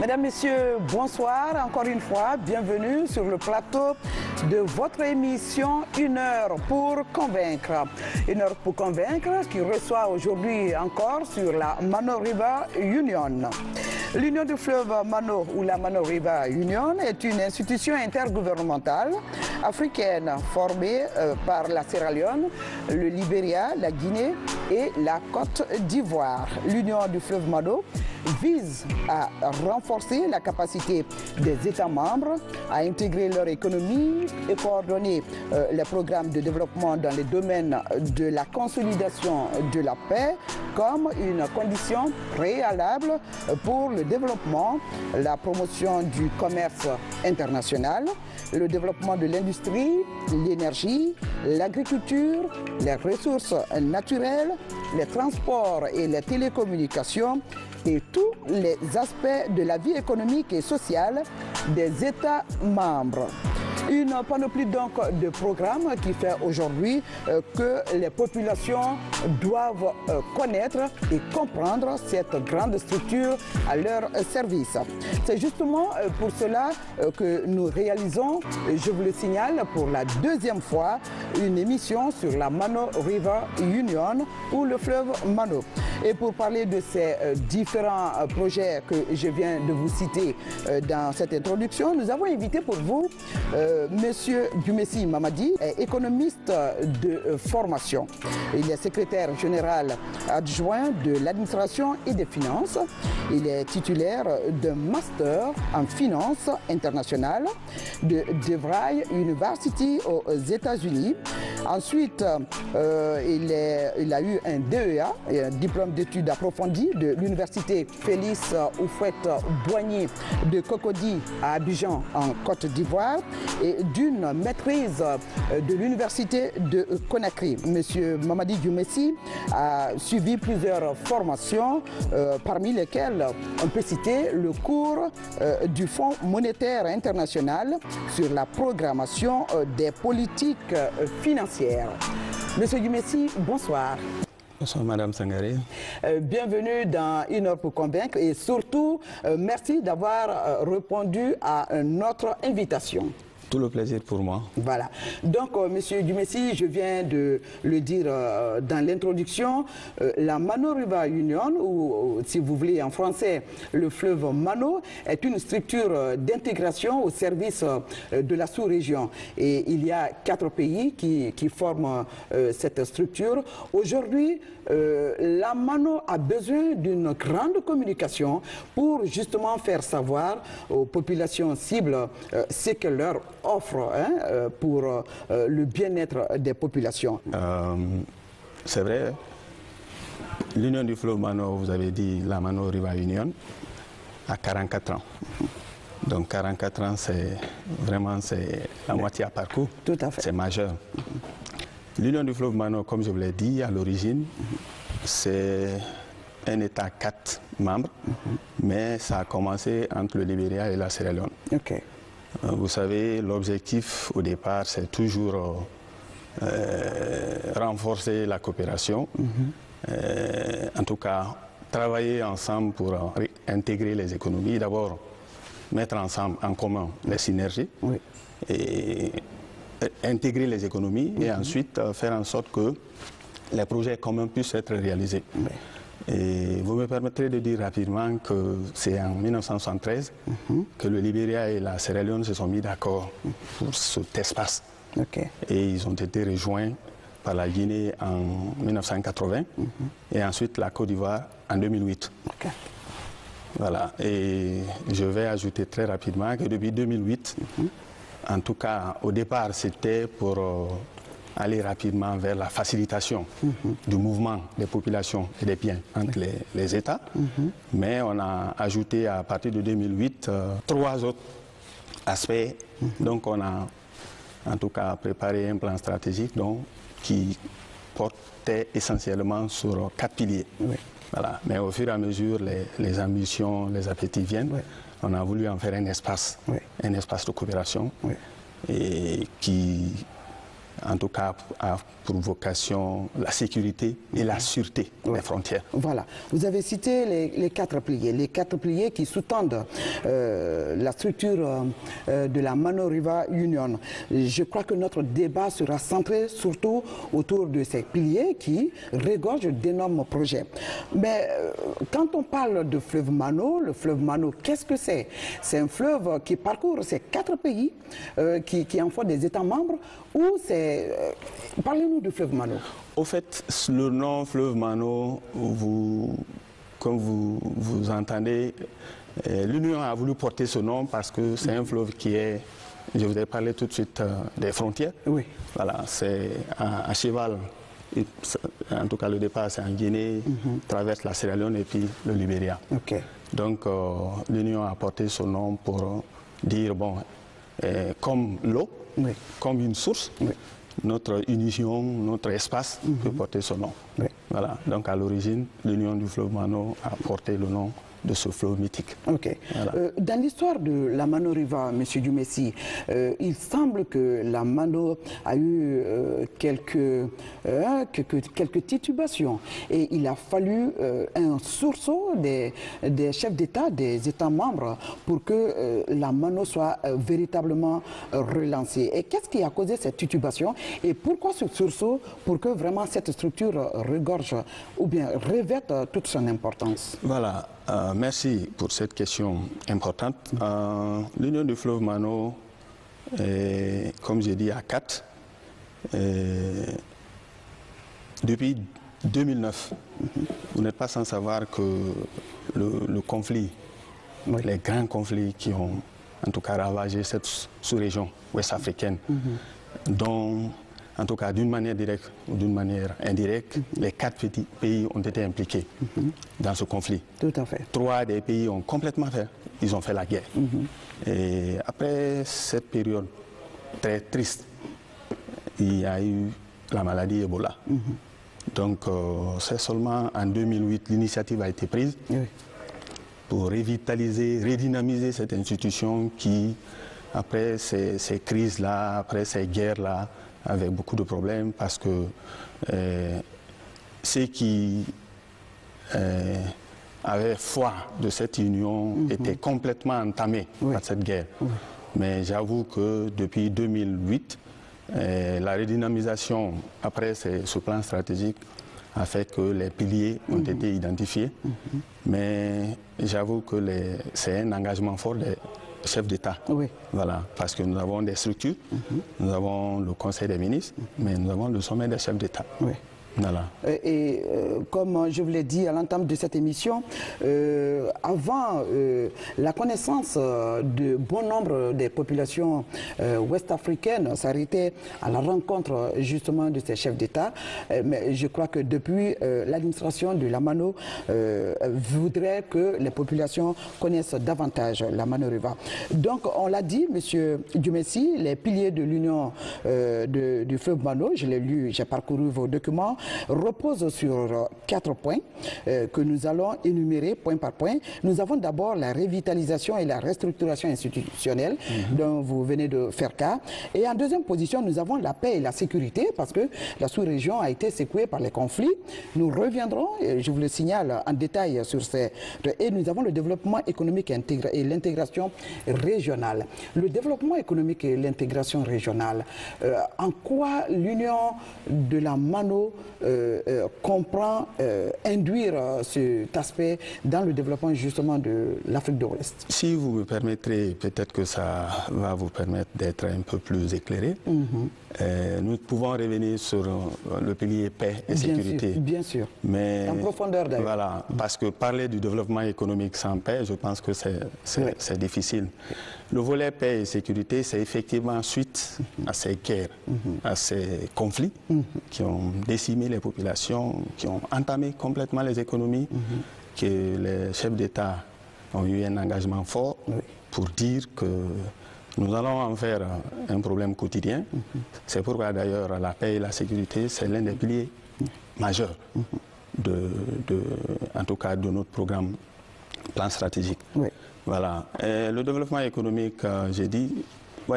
Mesdames, Messieurs, bonsoir. Encore une fois, bienvenue sur le plateau de votre émission Une heure pour convaincre. Une heure pour convaincre qui reçoit aujourd'hui encore sur la Mano River Union. L'Union du fleuve Mano ou la Mano River Union est une institution intergouvernementale africaine formée par la Sierra Leone, le Libéria, la Guinée et la Côte d'Ivoire. L'Union du fleuve Mano vise à renforcer la capacité des États membres à intégrer leur économie et coordonner les programmes de développement dans les domaines de la consolidation de la paix comme une condition préalable pour le développement, la promotion du commerce international, le développement de l'industrie, l'énergie, l'agriculture, les ressources naturelles, les transports et les télécommunications et tous les aspects de la vie économique et sociale des États membres. Une panoplie donc de programmes qui fait aujourd'hui que les populations doivent connaître et comprendre cette grande structure à leur service. C'est justement pour cela que nous réalisons, je vous le signale, pour la deuxième fois, une émission sur la Mano River Union ou le fleuve Mano. Et pour parler de ces différents projets que je viens de vous citer dans cette introduction, nous avons invité pour vous Monsieur Dumessi Mamadi, est économiste de formation. Il est secrétaire général adjoint de l'administration et des finances. Il est titulaire d'un master en finance internationale de DeVry University aux États-Unis. Ensuite, il a eu un DEA, un diplôme d'études approfondies de l'université Félix Houphouët-Boigny de Cocody à Abidjan en Côte d'Ivoire et d'une maîtrise de l'université de Conakry. Monsieur Mamadi Dumessi a suivi plusieurs formations, parmi lesquelles on peut citer le cours du Fonds monétaire international sur la programmation des politiques financières. Monsieur Dumessi, bonsoir. Bonsoir Madame Sangaré. Bienvenue dans Une heure pour convaincre et surtout merci d'avoir répondu à notre invitation. Tout le plaisir pour moi. Voilà. Donc, Monsieur Dumessi, je viens de le dire dans l'introduction, la Mano River Union, ou si vous voulez en français, le fleuve Mano, est une structure d'intégration au service de la sous-région. Et il y a 4 pays qui forment cette structure. Aujourd'hui, la Mano a besoin d'une grande communication pour justement faire savoir aux populations cibles ce que leur offre pour le bien-être des populations. C'est vrai, l'Union du fleuve Mano, vous avez dit la Mano River Union, a 44 ans. Donc 44 ans, c'est vraiment la moitié à parcours. Tout à fait. C'est majeur. L'Union du fleuve Mano, comme je vous l'ai dit, à l'origine, c'est un État 4 membres, mais ça a commencé entre le Libéria et la Sierra Leone. Okay. Vous savez, l'objectif au départ, c'est toujours renforcer la coopération, en tout cas travailler ensemble pour intégrer les économies, d'abord mettre ensemble en commun les synergies, et intégrer les économies et ensuite faire en sorte que les projets communs puissent être réalisés. Et vous me permettrez de dire rapidement que c'est en 1973 que le Libéria et la Sierra Leone se sont mis d'accord pour cet espace. Et ils ont été rejoints par la Guinée en 1980 et ensuite la Côte d'Ivoire en 2008. Voilà. Et je vais ajouter très rapidement que depuis 2008, en tout cas au départ c'était pour aller rapidement vers la facilitation du mouvement des populations et des biens entre les États. Mais on a ajouté à partir de 2008 3 autres aspects. Donc on a en tout cas préparé un plan stratégique qui portait essentiellement sur 4 piliers. Voilà. Mais au fur et à mesure, les ambitions, les appétits viennent. On a voulu en faire un espace de coopération et qui en tout cas, a pour vocation la sécurité et la sûreté des frontières. Voilà. Vous avez cité les 4 piliers qui sous-tendent la structure de la Mano River Union. Je crois que notre débat sera centré surtout autour de ces piliers qui regorgent d'énormes projets. Mais quand on parle de fleuve Mano, le fleuve Mano, qu'est-ce que c'est? C'est un fleuve qui parcourt ces 4 pays, qui en font des États membres, ou c'est... Parlez-nous du fleuve Mano. Au fait, le nom fleuve Mano, comme vous entendez, l'Union a voulu porter ce nom parce que c'est un fleuve qui est, je vous ai parlé tout de suite des frontières. Oui. Voilà, c'est à cheval. Et, en tout cas, le départ, c'est en Guinée, traverse la Sierra Leone et puis le Libéria. Okay. Donc, l'Union a porté ce nom pour dire, bon, comme l'eau, comme une source, notre union, notre espace peut porter ce nom. Voilà. Donc, à l'origine, l'Union du fleuve Mano a porté le nom de ce fleuve mythique. Ok. Voilà. Dans l'histoire de la Mano River, M. Duumessis, il semble que la Mano a eu quelques titubations et il a fallu un sursaut des chefs d'État, des États membres pour que la Mano soit véritablement relancée. Et qu'est-ce qui a causé cette titubation et pourquoi ce sursaut pour que vraiment cette structure regorge ou bien revête toute son importance? Voilà. Merci pour cette question importante. L'Union du fleuve Mano, comme j'ai dit, à 4. Depuis 2009, vous n'êtes pas sans savoir que le conflit, les grands conflits qui ont en tout cas ravagé cette sous-région ouest-africaine, dont en tout cas d'une manière directe ou d'une manière indirecte, les 4 petits pays ont été impliqués dans ce conflit. Tout à fait. 3 des pays ont complètement fait, ils ont fait la guerre. Et après cette période très triste, il y a eu la maladie Ebola. Donc c'est seulement en 2008 l'initiative a été prise pour revitaliser, redynamiser cette institution qui, après ces crises-là, après ces guerres-là, avec beaucoup de problèmes parce que ceux qui avaient foi de cette union étaient complètement entamés par cette guerre. Mais j'avoue que depuis 2008, la redynamisation après ce plan stratégique a fait que les piliers ont été identifiés. Mais j'avoue que c'est un engagement fort des chef d'État. Voilà, parce que nous avons des structures, nous avons le Conseil des ministres, mais nous avons le sommet des chefs d'État. Voilà. Et comme je vous l'ai dit à l'entame de cette émission, avant la connaissance de bon nombre des populations ouest-africaines s'arrêtait à la rencontre justement de ces chefs d'État. Mais je crois que depuis l'administration de la Mano voudrait que les populations connaissent davantage la Mano River. Donc on l'a dit, M. Duumessis, les piliers de l'union du fleuve Mano, je l'ai lu, j'ai parcouru vos documents, repose sur 4 points que nous allons énumérer point par point. Nous avons d'abord la revitalisation et la restructuration institutionnelle dont vous venez de faire cas. Et en deuxième position, nous avons la paix et la sécurité parce que la sous-région a été secouée par les conflits. Nous reviendrons, je vous le signale en détail sur ces... Et nous avons le développement économique et l'intégration régionale. Le développement économique et l'intégration régionale, en quoi l'union de la Mano comprend induire cet aspect dans le développement justement de l'Afrique de l'Ouest? Si vous me permettrez, peut-être que ça va vous permettre d'être un peu plus éclairé. Nous pouvons revenir sur le pilier paix et sécurité. Bien sûr, mais en profondeur d'ailleurs. Voilà, parce que parler du développement économique sans paix, je pense que c'est difficile. Le volet paix et sécurité, c'est effectivement suite à ces guerres, à ces conflits qui ont décimé les populations, qui ont entamé complètement les économies, que les chefs d'État ont eu un engagement fort pour dire que nous allons en faire un problème quotidien. C'est pourquoi d'ailleurs la paix et la sécurité, c'est l'un des piliers majeurs en tout cas de notre programme plan stratégique. Voilà. Et le développement économique, j'ai dit,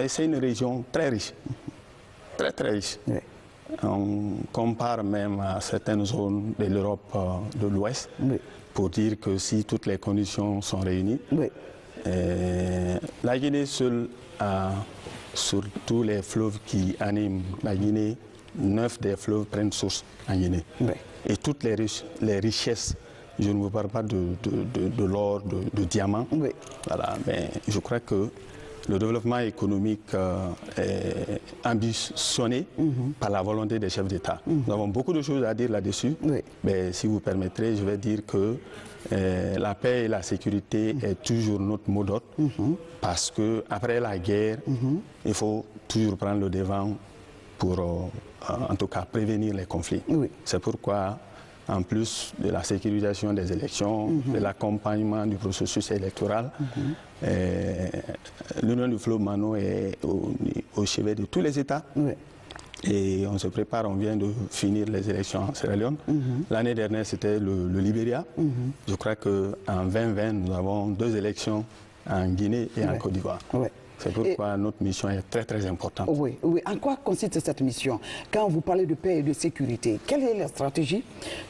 c'est une région très riche. très très riche. Oui. On compare même à certaines zones de l'Europe de l'Ouest Oui. pour dire que si toutes les conditions sont réunies, Oui. La Guinée seule a, sur tous les fleuves qui animent la Guinée, 9 des fleuves prennent source en Guinée. Oui. Et toutes les richesses, je ne vous parle pas de l'or, de diamants, Oui. voilà, mais je crois que le développement économique est ambitionné par la volonté des chefs d'État. Nous avons beaucoup de choses à dire là-dessus, Oui. mais si vous permettrez, je vais dire que la paix et la sécurité est toujours notre mot d'ordre, parce qu'après la guerre, il faut toujours prendre le devant pour, en tout cas, prévenir les conflits. Oui. C'est pourquoi, en plus de la sécurisation des élections, de l'accompagnement du processus électoral, l'Union du fleuve Mano est au chevet de tous les États. Oui. Et on se prépare, on vient de finir les élections en Sierra Leone. L'année dernière, c'était le Libéria. Je crois qu'en 2020, nous avons 2 élections en Guinée et en Côte d'Ivoire. Oui. C'est pourquoi notre mission est très très importante. Oui, oui. En quoi consiste cette mission? Quand vous parlez de paix et de sécurité, quelle est la stratégie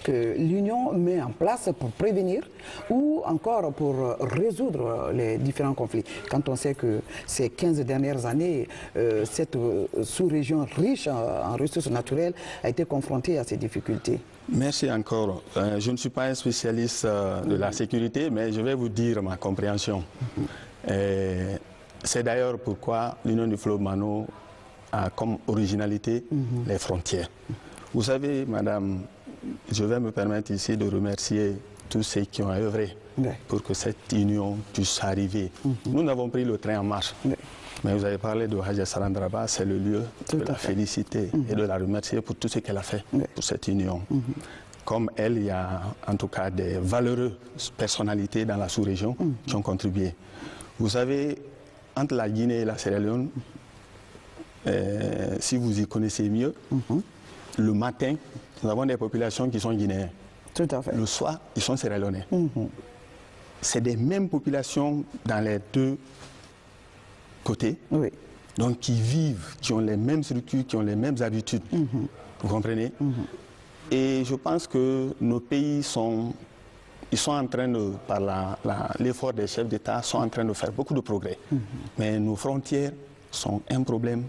que l'Union met en place pour prévenir ou encore pour résoudre les différents conflits? Quand on sait que ces 15 dernières années, cette sous-région riche en ressources naturelles a été confrontée à ces difficultés. Merci encore. Je ne suis pas un spécialiste de la sécurité, mais je vais vous dire ma compréhension. C'est d'ailleurs pourquoi l'Union du fleuve Mano a comme originalité les frontières. Vous savez, madame, je vais me permettre ici de remercier tous ceux qui ont œuvré pour que cette union puisse arriver. Nous n'avons pris le train en marche. Mais vous avez parlé de Hadja Sarandraba, c'est le lieu de la féliciter et de la remercier pour tout ce qu'elle a fait pour cette union. Comme elle, il y a en tout cas des valeureuses personnalités dans la sous-région qui ont contribué. Vous savez, entre la Guinée et la Sierra Leone, si vous y connaissez mieux, le matin, nous avons des populations qui sont guinéennes. Tout à fait. Le soir, ils sont sierra-léonais. C'est des mêmes populations dans les 2 côtés, donc qui vivent, qui ont les mêmes structures, qui ont les mêmes habitudes. Vous comprenez? Et je pense que nos pays sont en train de, par l'effort des chefs d'État, sont en train de faire beaucoup de progrès. Mais nos frontières sont un problème.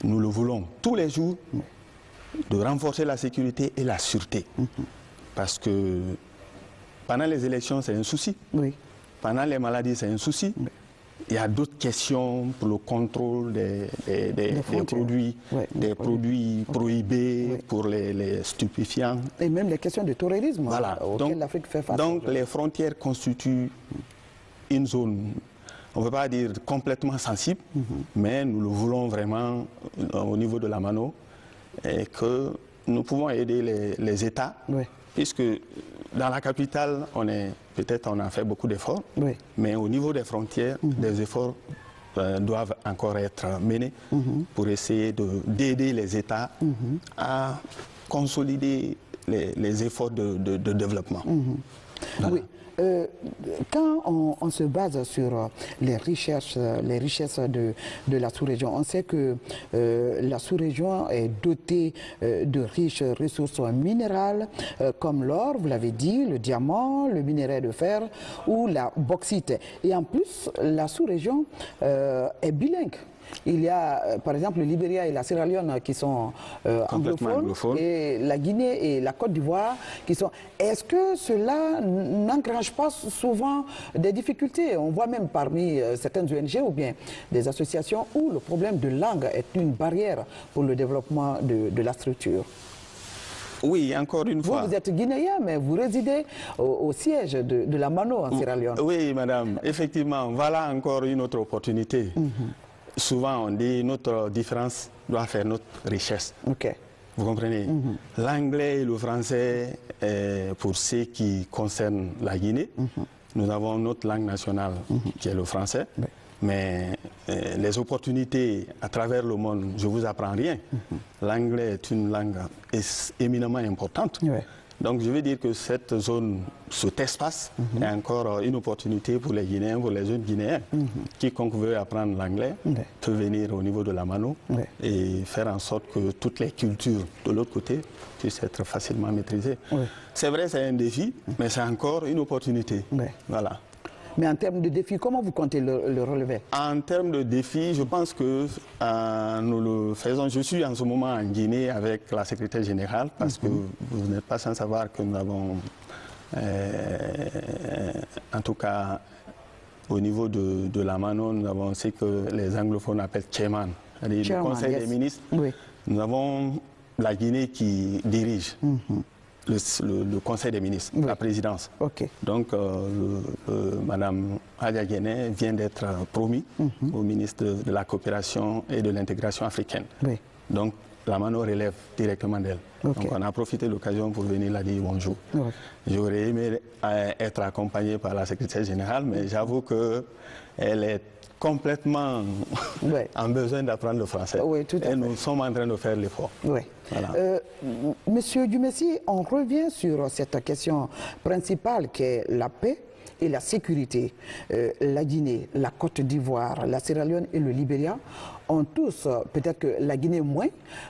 Nous le voulons tous les jours, de renforcer la sécurité et la sûreté. Parce que pendant les élections, c'est un souci. Pendant les maladies, c'est un souci. Il y a d'autres questions pour le contrôle des produits, produits prohibés, pour les stupéfiants. Et même les questions de terrorisme auxquelles l'Afrique fait face. Donc les frontières constituent une zone, on ne peut pas dire complètement sensible, mais nous le voulons vraiment au niveau de la Mano, et que nous pouvons aider les États, puisque dans la capitale, on a fait beaucoup d'efforts, mais au niveau des frontières, des efforts doivent encore être menés pour essayer d'aider les États à consolider les efforts de développement. Oui. Quand on se base sur les richesses de la sous-région, on sait que la sous-région est dotée de riches ressources minérales comme l'or, vous l'avez dit, le diamant, le minerai de fer ou la bauxite. Et en plus, la sous-région est bilingue. Il y a, par exemple, le Libéria et la Sierra Leone qui sont anglophones, et la Guinée et la Côte d'Ivoire qui sont... Est-ce que cela n'engrange pas souvent des difficultés? On voit même parmi certaines ONG ou bien des associations où le problème de langue est une barrière pour le développement de la structure. Oui, encore une fois. Vous êtes guinéen, mais vous résidez au siège de la Mano en Sierra Leone. Oui, madame. Effectivement, voilà encore une autre opportunité. Souvent, on dit notre différence doit faire notre richesse. Vous comprenez? L'anglais et le français, pour ce qui concerne la Guinée, nous avons notre langue nationale qui est le français. Mais les opportunités à travers le monde, je ne vous apprends rien. L'anglais est une langue éminemment importante. Donc je veux dire que cette zone, cet espace est encore une opportunité pour les Guinéens, pour les jeunes Guinéens. Quiconque veut apprendre l'anglais peut venir au niveau de la Mano et faire en sorte que toutes les cultures de l'autre côté puissent être facilement maîtrisées. C'est vrai, c'est un défi, mais c'est encore une opportunité. Voilà. Mais en termes de défis, comment vous comptez le relever? En termes de défis, je pense que nous le faisons. Je suis en ce moment en Guinée avec la secrétaire générale parce que vous n'êtes pas sans savoir que nous avons, en tout cas au niveau de la Mano, nous avons ce que les anglophones appellent chairman, le conseil des ministres. Nous avons la Guinée qui dirige. Le conseil des ministres, la présidence. Donc, Mme Adja Guéné vient d'être promise au ministre de la coopération et de l'intégration africaine. Donc, la Mano relève directement d'elle. Donc, on a profité de l'occasion pour venir la dire bonjour. J'aurais aimé être accompagné par la secrétaire générale, mais j'avoue qu'elle est complètement en besoin d'apprendre le français. Et nous sommes en train de faire l'effort. Voilà. Monsieur Dumessi, on revient sur cette question principale qui est la paix et la sécurité. La Guinée, la Côte d'Ivoire, la Sierra Leone et le Libéria ont tous, peut-être que la Guinée moins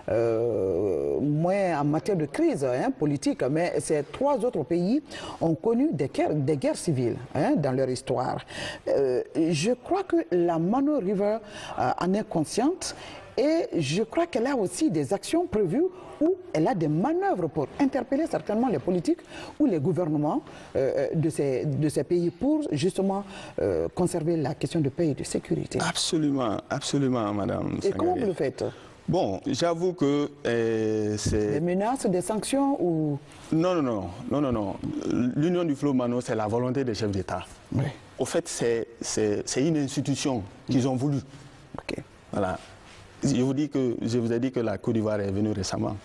en matière de crise politique, mais ces trois autres pays ont connu des guerres civiles dans leur histoire. Je crois que la Mano River en est consciente et je crois qu'elle a aussi des actions prévues où elle a des manœuvres pour interpeller certainement les politiques ou les gouvernements de ces pays pour justement conserver la question de paix et de sécurité. Absolument, absolument, madame. Et comment vous le faites? Bon, j'avoue que c'est... Des menaces, des sanctions ou... Non. L'Union du fleuve Mano, c'est la volonté des chefs d'État. Au fait, c'est une institution qu'ils ont voulu. Voilà. Je vous ai dit que la Côte d'Ivoire est venue récemment.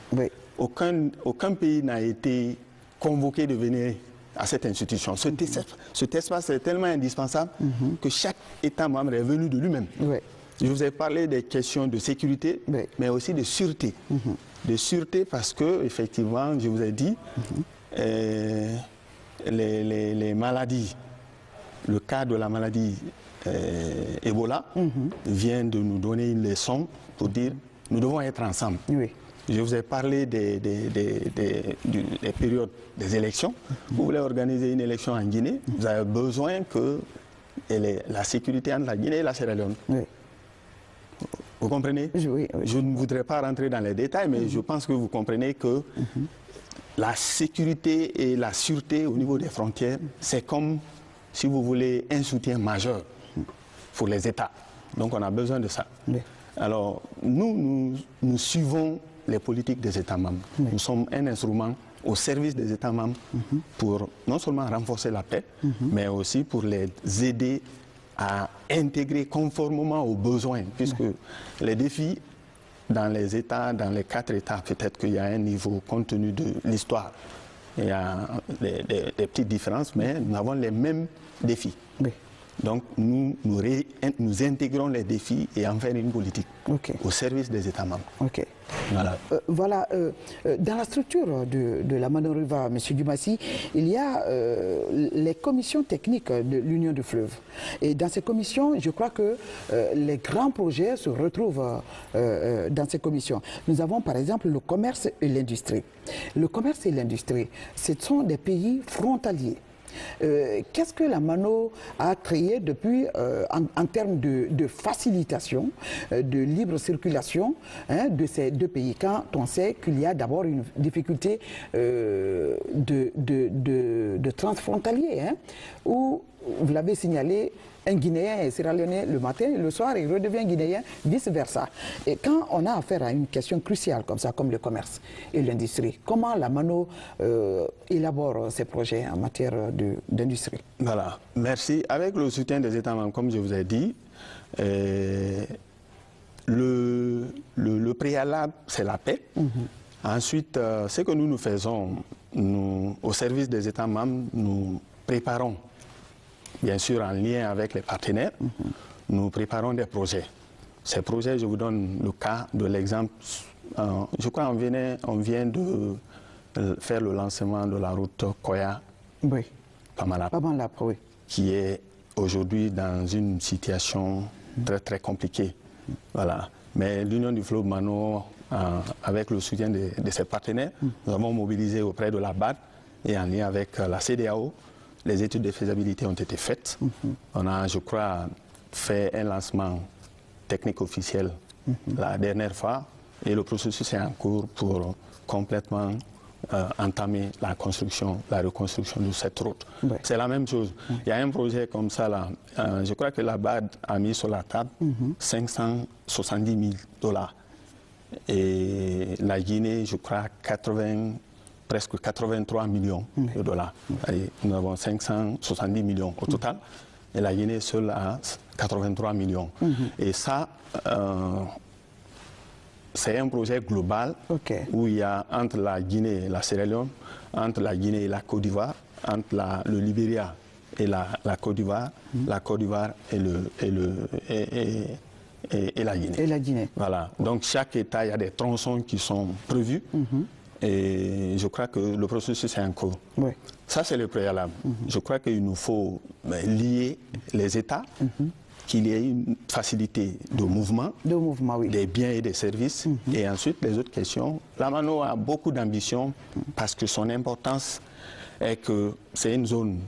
Aucun pays n'a été convoqué de venir à cette institution. Cet espace est tellement indispensable que chaque État membre est venu de lui-même. Je vous ai parlé des questions de sécurité, mais aussi de sûreté. De sûreté parce que, effectivement, je vous ai dit, les maladies, le cas de la maladie Ebola vient de nous donner une leçon pour dire nous devons être ensemble. Je vous ai parlé des périodes des élections. Vous voulez organiser une élection en Guinée, vous avez besoin que la sécurité entre la Guinée et la Sierra Leone. Vous comprenez? Je ne voudrais pas rentrer dans les détails, mais je pense que vous comprenez que la sécurité et la sûreté au niveau des frontières, c'est comme, si vous voulez, un soutien majeur pour les États. Donc on a besoin de ça. Alors nous suivons les politiques des États membres. Nous sommes un instrument au service des États membres pour non seulement renforcer la paix, mais aussi pour les aider à intégrer conformément aux besoins, puisque les défis dans les États, dans les 4 États, peut-être qu'il y a un niveau compte tenu de l'histoire. Il y a des petites différences, mais nous avons les mêmes défis. Donc nous intégrons les défis et en faire une politique au service des États membres. Voilà. Dans la structure de la Mano River, M. Dumassi, il y a les commissions techniques de l'Union du fleuve. Et dans ces commissions, je crois que les grands projets se retrouvent dans ces commissions. Nous avons par exemple le commerce et l'industrie. Le commerce et l'industrie, ce sont des pays frontaliers. Qu'est-ce que la Mano a créé depuis en termes de facilitation, de libre circulation de ces deux pays, quand on sait qu'il y a d'abord une difficulté de transfrontalier, où, vous l'avez signalé, un Guinéen est sierra-léonais le matin, le soir il redevient Guinéen, vice-versa. Et quand on a affaire à une question cruciale comme ça, comme le commerce et l'industrie, comment la Mano élabore ses projets en matière d'industrie? Voilà, merci. Avec le soutien des États membres, comme je vous ai dit, le préalable, c'est la paix. Ensuite, ce que nous faisons, au service des États membres, nous préparons, bien sûr en lien avec les partenaires, nous préparons des projets. Ces projets, je vous donne le cas de l'exemple, je crois qu'on vient faire le lancement de la route Koya-Pamalap, oui. qui est aujourd'hui dans une situation très compliquée. Voilà. Mais l'Union du fleuve Mano, avec le soutien de ses partenaires, nous avons mobilisé auprès de la BAD et en lien avec la CEDEAO. Les études de faisabilité ont été faites. On a, je crois, fait un lancement technique officiel la dernière fois et le processus est en cours pour complètement entamer la reconstruction de cette route. Ouais. C'est la même chose. Il y a un projet comme ça là. Je crois que la BAD a mis sur la table 570 000 $. Et la Guinée, je crois, presque 83 millions de dollars. Et nous avons 570 millions au total. Et la Guinée seule a 83 millions. Et ça, c'est un projet global où il y a entre la Guinée et la Sierra Leone, entre la Guinée et la Côte d'Ivoire, entre le Libéria et la Côte d'Ivoire, la Côte d'Ivoire et la Guinée. Et la Guinée. Voilà. Donc chaque État, il y a des tronçons qui sont prévus. Et je crois que le processus est en cours. Oui. Ça, c'est le préalable. Je crois qu'il nous faut lier les États, qu'il y ait une facilité de mouvement, des biens et des services. Et ensuite, les autres questions. La Mano a beaucoup d'ambition parce que son importance est que c'est une zone,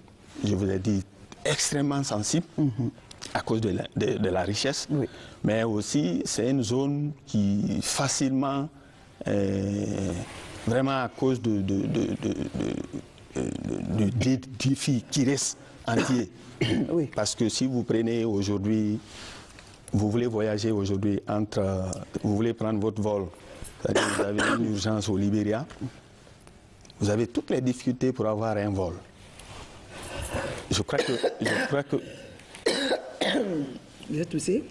je vous ai dit, extrêmement sensible à cause de la richesse. Oui. Mais aussi, c'est une zone qui facilement, vraiment à cause du défi qui reste entier. Oui. Parce que si vous prenez aujourd'hui, vous voulez voyager aujourd'hui vous voulez prendre votre vol, c'est-à-dire vous avez une urgence au Libéria, vous avez toutes les difficultés pour avoir un vol. Je crois que vous êtes toussé?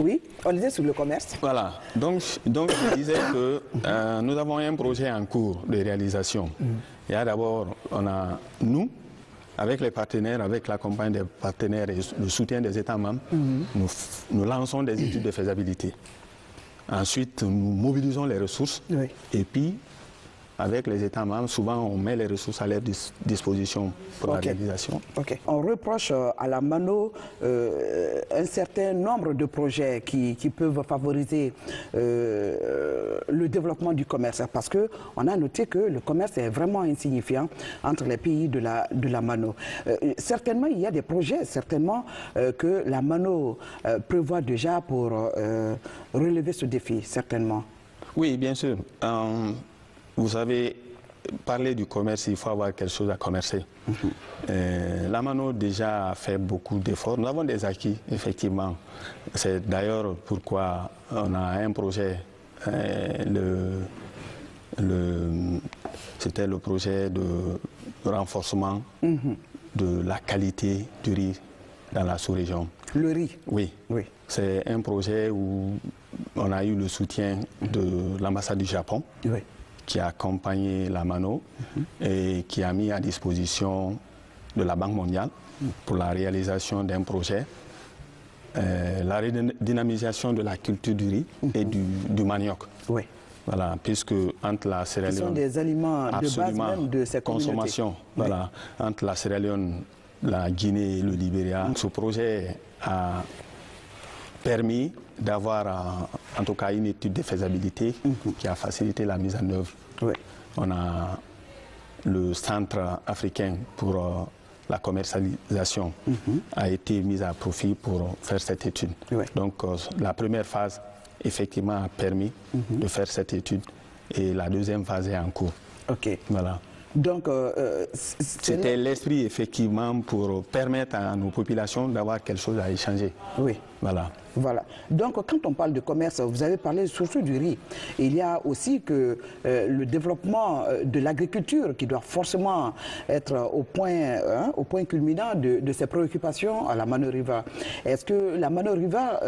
Oui, on disait sur le commerce. Voilà, donc je disais que nous avons un projet en cours de réalisation. Il y a d'abord, nous, avec les partenaires, avec la campagne des partenaires et le soutien des États membres, nous lançons des études de faisabilité. Ensuite, nous mobilisons les ressources et puis, avec les États membres, souvent on met les ressources à leur disposition pour la réalisation. On reproche à la Mano un certain nombre de projets qui peuvent favoriser le développement du commerce, parce qu'on a noté que le commerce est vraiment insignifiant entre les pays de la Mano. Certainement, il y a des projets que la Mano prévoit déjà pour relever ce défi, certainement. Oui, bien sûr. Vous savez, parler du commerce, il faut avoir quelque chose à commercer. La Mano déjà a fait beaucoup d'efforts. Nous avons des acquis, effectivement. C'est d'ailleurs pourquoi on a un projet, c'était le projet de renforcement de la qualité du riz dans la sous-région. Le riz? Oui. C'est un projet où on a eu le soutien de l'ambassade du Japon. Qui a accompagné la Mano et qui a mis à disposition de la Banque mondiale pour la réalisation d'un projet, la redynamisation de la culture du riz et du manioc. Voilà, puisque entre la Sierra Leone... Ce sont des aliments de base même de ces consommation. Voilà, entre la Sierra Leone, la Guinée et le Libéria. Ce projet a permis d'avoir en tout cas une étude de faisabilité qui a facilité la mise en œuvre. On a le Centre africain pour la commercialisation a été mis à profit pour faire cette étude. Donc la première phase effectivement a permis de faire cette étude et la deuxième phase est en cours. Voilà. Donc, c'était l'esprit effectivement pour permettre à nos populations d'avoir quelque chose à échanger. Voilà. Voilà. Donc, quand on parle de commerce, vous avez parlé surtout du riz. Il y a aussi que le développement de l'agriculture qui doit forcément être au point culminant de ses préoccupations à la Mano Riva. Est-ce que la Mano Riva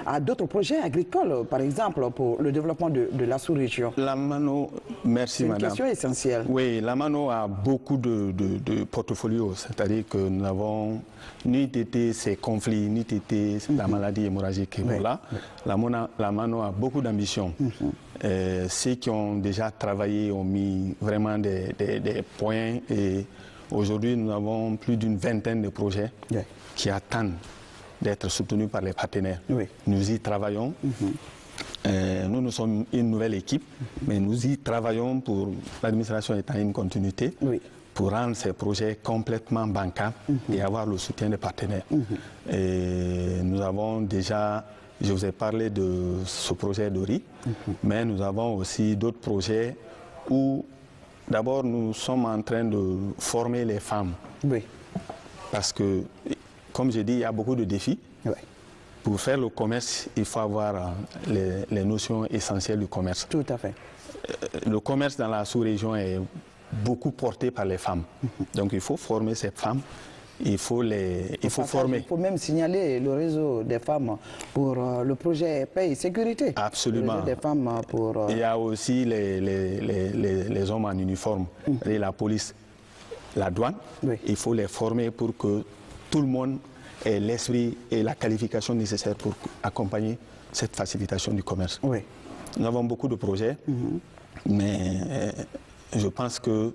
a d'autres projets agricoles, par exemple, pour le développement de la sous-région? La Mano, merci madame. C'est une question essentielle. Oui, la Mano a beaucoup de portfolios, c'est-à-dire que nous n'avons ni été ces conflits, ni été la maladie hémorragique Ebola. Oui. La Mano a beaucoup d'ambition. Ceux qui ont déjà travaillé ont mis vraiment des points et aujourd'hui nous avons plus d'une vingtaine de projets qui attendent d'être soutenus par les partenaires. Oui. Nous y travaillons. Nous sommes une nouvelle équipe, mais nous y travaillons pour l'administration étant une continuité. Oui. Pour rendre ces projets complètement bancables et avoir le soutien des partenaires. Et nous avons déjà, je vous ai parlé de ce projet de riz, mais nous avons aussi d'autres projets où d'abord nous sommes en train de former les femmes. Oui. Parce que, comme je dis, il y a beaucoup de défis. Oui. Pour faire le commerce, il faut avoir les notions essentielles du commerce. Tout à fait. Le commerce dans la sous-région est beaucoup porté par les femmes. Donc il faut former ces femmes, il faut former. Il faut même signaler le réseau des femmes pour le projet Paix et Sécurité. Absolument. Le réseau des femmes pour, Il y a aussi les hommes en uniforme, la police, la douane. Oui. Il faut les former pour que tout le monde ait l'esprit et la qualification nécessaire pour accompagner cette facilitation du commerce. Oui. Nous avons beaucoup de projets, mais je pense que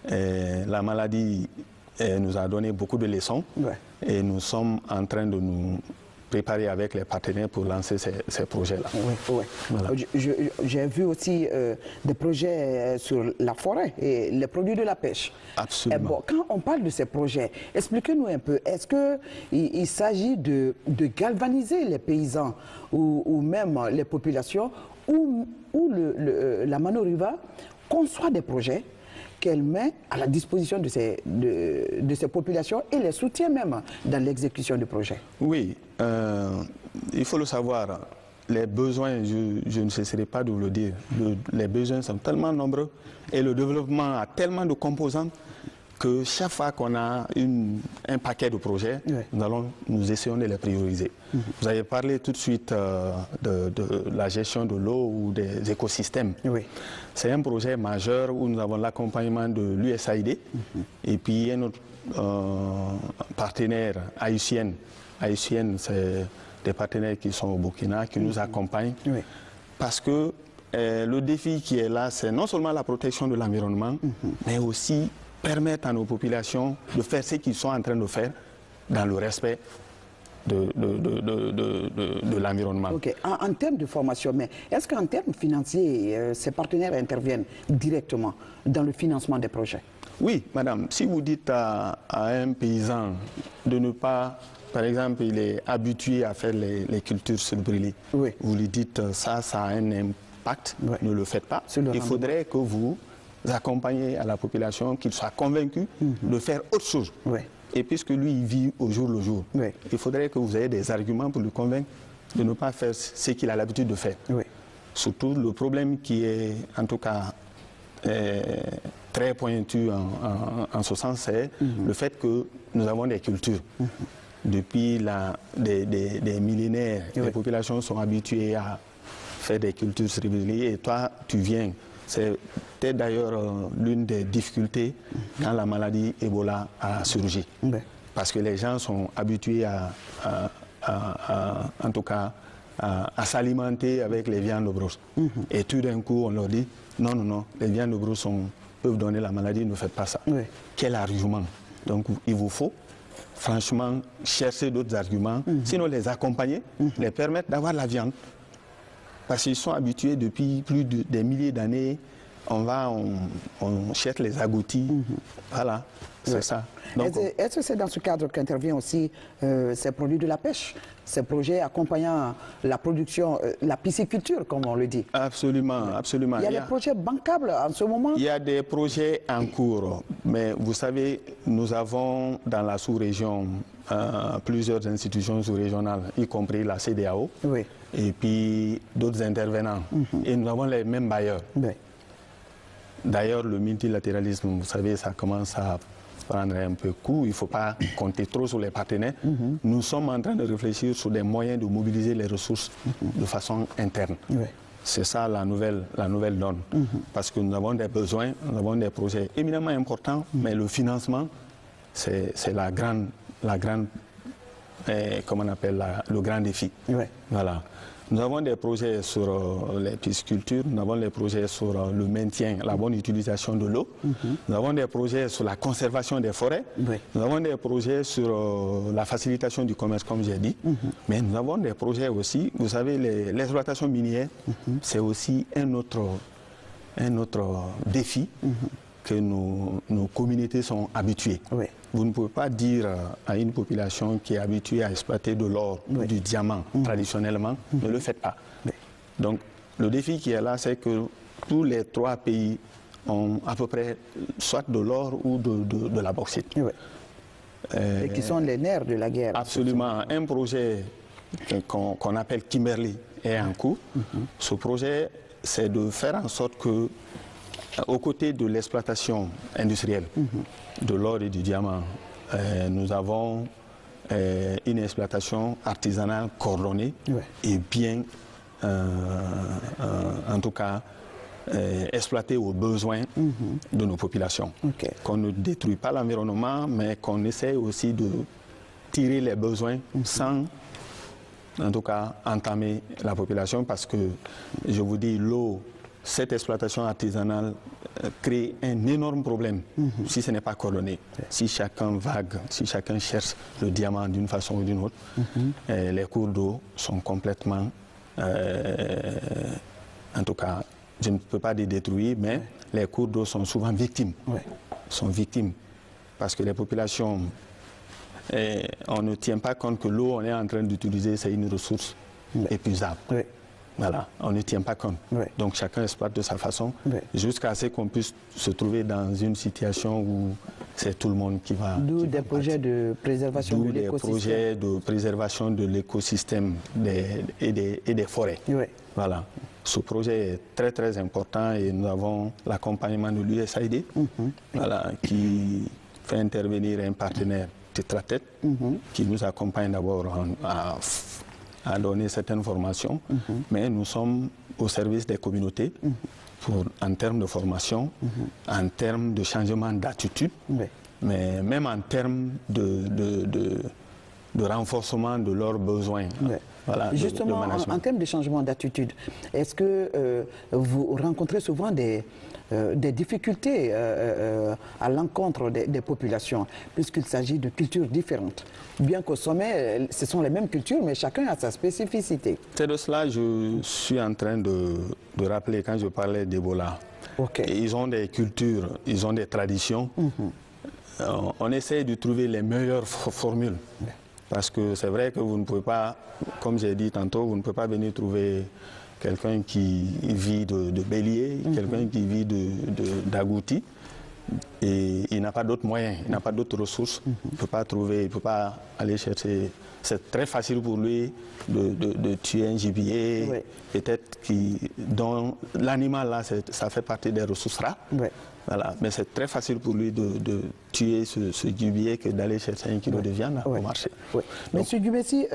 la maladie nous a donné beaucoup de leçons et nous sommes en train de nous préparer avec les partenaires pour lancer ces projets-là. Oui, oui. Voilà. J'ai vu aussi des projets sur la forêt et les produits de la pêche. Absolument. Bon, quand on parle de ces projets, expliquez-nous un peu, est-ce qu'il s'agit de galvaniser les paysans ou même les populations ou la Mano Riva conçoit des projets qu'elle met à la disposition de ces populations et les soutient même dans l'exécution du projet? Oui, il faut le savoir, les besoins, je ne cesserai pas de vous le dire, les besoins sont tellement nombreux et le développement a tellement de composantes que chaque fois qu'on a un paquet de projets, nous essayons de les prioriser. Vous avez parlé tout de suite de la gestion de l'eau ou des écosystèmes. Oui. C'est un projet majeur où nous avons l'accompagnement de l'USAID et puis un autre partenaire haïtien. Haïtienne, c'est des partenaires qui sont au Burkina, qui nous accompagnent. Oui. Parce que le défi qui est là, c'est non seulement la protection de l'environnement, mais aussi permettre à nos populations de faire ce qu'ils sont en train de faire dans le respect de l'environnement. Okay. En termes de formation, mais est-ce qu'en termes financiers, ces partenaires interviennent directement dans le financement des projets? Oui, madame. Si vous dites à un paysan de ne pas, par exemple, il est habitué à faire les cultures sur le brûlé, vous lui dites ça a un impact, ne le faites pas. Il faudrait que vous accompagner à la population, qu'il soit convaincu de faire autre chose. Et puisque lui, il vit au jour le jour, il faudrait que vous ayez des arguments pour le convaincre de ne pas faire ce qu'il a l'habitude de faire. Surtout le problème qui est, en tout cas, très pointu en ce sens, c'est le fait que nous avons des cultures. Depuis des millénaires, les populations sont habituées à faire des cultures cérébrales et toi, tu viens. C'était d'ailleurs l'une des difficultés quand la maladie Ebola a surgi. Parce que les gens sont habitués en tout cas, à s'alimenter avec les viandes de brousse. Et tout d'un coup, on leur dit, non, non, non, les viandes de brousse peuvent donner la maladie, ne faites pas ça. Quel argument? Donc, il vous faut, franchement, chercher d'autres arguments, sinon les accompagner, les permettre d'avoir la viande. Parce qu'ils sont habitués depuis des milliers d'années on cherche les agoutis. Voilà, c'est ça. Est-ce que c'est dans ce cadre qu'intervient aussi ces produits de la pêche, ces projets accompagnant la production, la pisciculture, comme on le dit? Absolument, absolument. Il y a des projets bancables en ce moment? Il y a des projets en cours, mais vous savez, nous avons dans la sous-région plusieurs institutions sous-régionales, y compris la CEDEAO, et puis d'autres intervenants. Et nous avons les mêmes bailleurs. D'ailleurs, le multilatéralisme, vous savez, ça commence à prendre un peu coup. Il ne faut pas compter trop sur les partenaires. Nous sommes en train de réfléchir sur des moyens de mobiliser les ressources de façon interne. C'est ça la nouvelle donne. Parce que nous avons des besoins, nous avons des projets éminemment importants, mais le financement, c'est la grande comment on appelle, le grand défi. Voilà. Nous avons des projets sur les piscicultures, nous avons des projets sur le maintien, la bonne utilisation de l'eau, nous avons des projets sur la conservation des forêts, nous avons des projets sur la facilitation du commerce, comme j'ai dit, mais nous avons des projets aussi, vous savez, l'exploitation minière, c'est aussi un autre défi que nos communautés sont habituées. Vous ne pouvez pas dire à une population qui est habituée à exploiter de l'or ou du diamant traditionnellement, ne le faites pas. Donc le défi qui est là, c'est que tous les 3 pays ont à peu près soit de l'or ou de la bauxite. Et qui sont les nerfs de la guerre. Absolument. Un projet qu'on appelle Kimberley est en cours. Ce projet, c'est de faire en sorte que, aux côtés de l'exploitation industrielle de l'or et du diamant, nous avons une exploitation artisanale coordonnée et bien, en tout cas, exploitée aux besoins de nos populations. Qu'on ne détruit pas l'environnement, mais qu'on essaie aussi de tirer les besoins sans, en tout cas, entamer la population, parce que, je vous dis, l'eau, cette exploitation artisanale crée un énorme problème si ce n'est pas coordonné. Si chacun vague, si chacun cherche le diamant d'une façon ou d'une autre, les cours d'eau sont complètement, en tout cas, je ne peux pas les détruire, mais les cours d'eau sont souvent victimes. Sont victimes parce que les populations, on ne tient pas compte que l'eau, on est en train d'utiliser, c'est une ressource épuisable. Voilà, on ne tient pas compte. Donc chacun exploite de sa façon, jusqu'à ce qu'on puisse se trouver dans une situation où c'est tout le monde qui va... D'où des projets de préservation de l'écosystème. D'où des projets de préservation de l'écosystème et des forêts. Voilà. Ce projet est très très important et nous avons l'accompagnement de l'USAID, voilà, qui fait intervenir un partenaire Tetra-Tête, qui nous accompagne d'abord à donner certaines formations, mais nous sommes au service des communautés en termes de formation, en termes de changement d'attitude, mais même en termes de renforcement de leurs besoins. Voilà, justement, en termes de changement d'attitude, est-ce que vous rencontrez souvent des difficultés à l'encontre des populations, puisqu'il s'agit de cultures différentes? Bien qu'au sommet, ce sont les mêmes cultures, mais chacun a sa spécificité. C'est de cela que je suis en train de rappeler quand je parlais d'Ebola. Ils ont des cultures, ils ont des traditions. On essaie de trouver les meilleures formules. Parce que c'est vrai que vous ne pouvez pas, comme j'ai dit tantôt, vous ne pouvez pas venir trouver quelqu'un qui vit de bélier, quelqu'un qui vit d'agouti, et il n'a pas d'autres moyens, il n'a pas d'autres ressources, il ne peut pas trouver, il ne peut pas aller chercher. C'est très facile pour lui de tuer un gibier, peut-être dont l'animal là, ça fait partie des ressources rares. Voilà. Mais c'est très facile pour lui de tuer ce gibier que d'aller chercher 1 kilo de viande au marché. Monsieur Gumessi,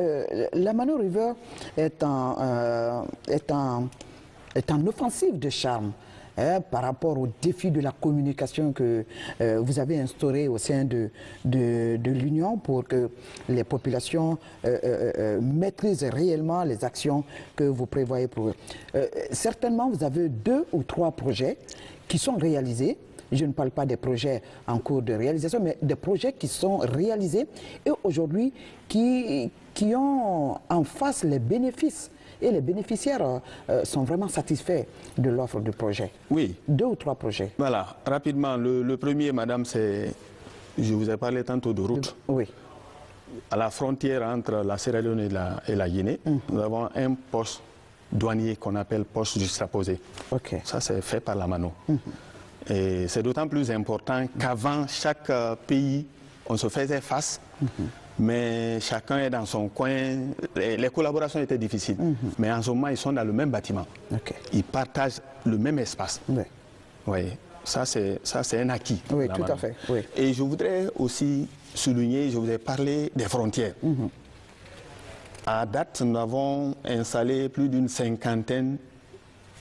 la Mano River est en offensive de charme par rapport au défi de la communication que vous avez instauré au sein de l'Union pour que les populations maîtrisent réellement les actions que vous prévoyez pour eux. Certainement, vous avez 2 ou 3 projets qui sont réalisés. Je ne parle pas des projets en cours de réalisation, mais des projets qui sont réalisés et aujourd'hui qui ont en face les bénéfices et les bénéficiaires sont vraiment satisfaits de l'offre du projet. Oui. 2 ou 3 projets. Voilà, rapidement, le premier, madame, c'est, je vous ai parlé tantôt de route. Oui. À la frontière entre la Sierra Leone et la Guinée, nous avons un poste douanier qu'on appelle poste juxtaposé. Okay. Ça, c'est fait par la Mano. Et c'est d'autant plus important qu'avant, chaque pays, on se faisait face, mais chacun est dans son coin. Les collaborations étaient difficiles. Mais en ce moment, ils sont dans le même bâtiment. Okay. Ils partagent le même espace. Oui. Oui. Ça, c'est un acquis. Oui, tout à fait. Oui. Et je voudrais aussi souligner, je vous ai parlé des frontières. À date, nous avons installé plus d'une 50aine